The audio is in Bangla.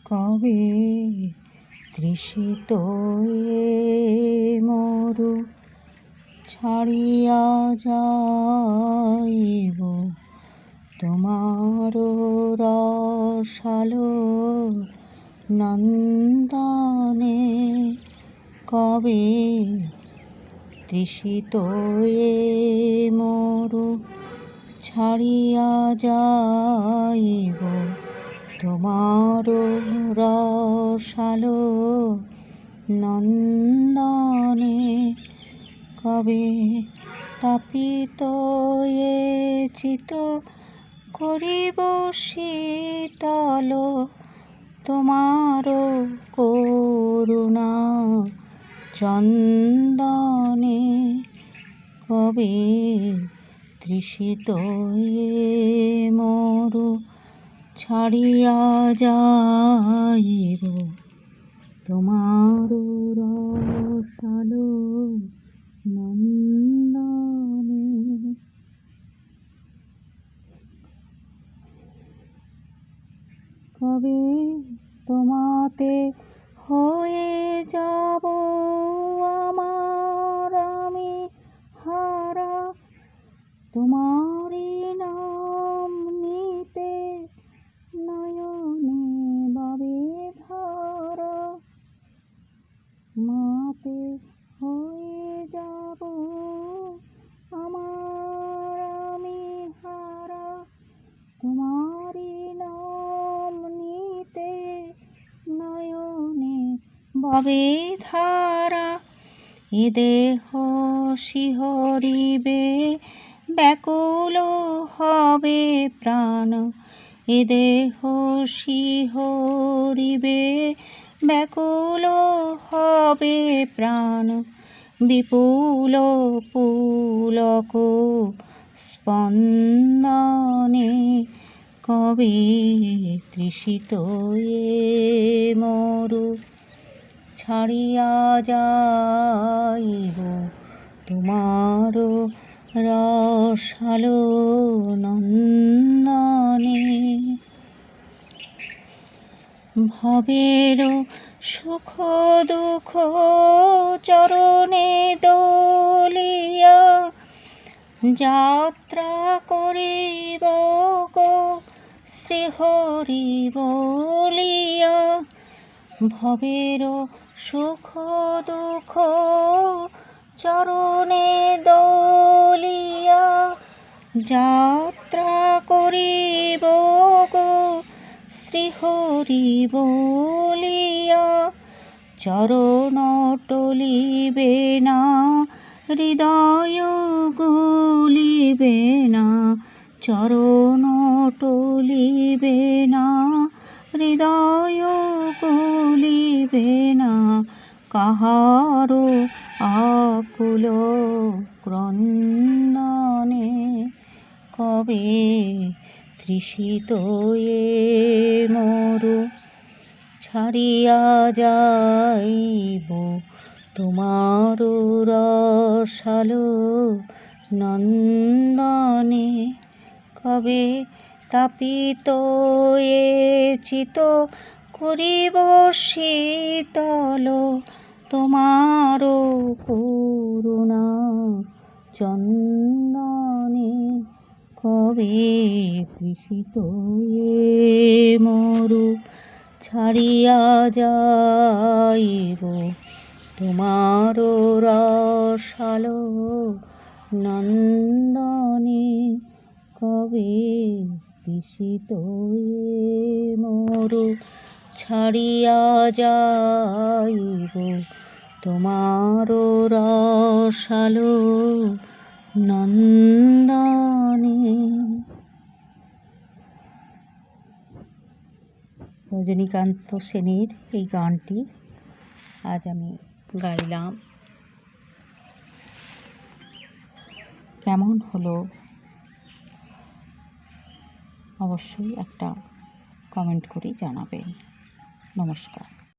কবে তৃষিত এ মরু ছাড়িয়া যাইব তোমার রসালো নন্দনে। কবে তৃষিত এ মরু ছাড়িয়া যাইব তোমার রসালো নন্দনে। কবে তাপিত এ চিত করিব শীতল তোমার করুণা চন্দনে। কবে তৃষিত এ মরু ছাড়িয়া যাইব তোমার রসালো নন্দনে। কবে তোমাতে হয়ে যাব আমার আমি হারা তোমারই নাম নিতে নয়নে বাবে ধারা। মাতে হয়ে যাব আমার আমি হারা তোমারই নাম নিতে নয়নে বাবে ধারা। এ দেহ শিহরিবে ব্যাকুল হবে প্রাণ, এ দেহ শিহরিবে ব্যাকুল হবে প্রাণ। বিপুল পুলক স্পন্দনে। কবে তৃষিত এ মরু ছাড়িয়া যাইব তোমার রসালো নন্দনে। ভবের সুখ দুঃখ চরণে দলিয়া যাত্রা করিব গো শ্রীহরি বলিয়া। ভবের সুখ দুঃখ চরণে দলিয়া যাত্রা করিব গো শ্রীহরি বলিয়া। চরণ টলিবে না হৃদয় গলিবে না, চরণ টলিবে না হৃদয় গলিবে না। কাহারো আকুল ক্রন্দনে। কবে তৃষিত এ মরু ছাড়িয়া যাইব তোমার রসালো নন্দনে। কবে তাপিত এ চিত করিব শীতল তোমার করুণা চন্দনে। কবে তৃষিত এ মরু ছাড়িয়া যাইব তোমার রসালো নন্দনে। কবে তৃষিত এ মরু ছাড়িয়া যাইব তোমার রসালো নন্দনে। রজনীকান্ত সেনের এই গানটি আজ আমি গাইলাম। কেমন হলো অবশ্যই একটা কমেন্ট করে জানাবেন। নমস্কার।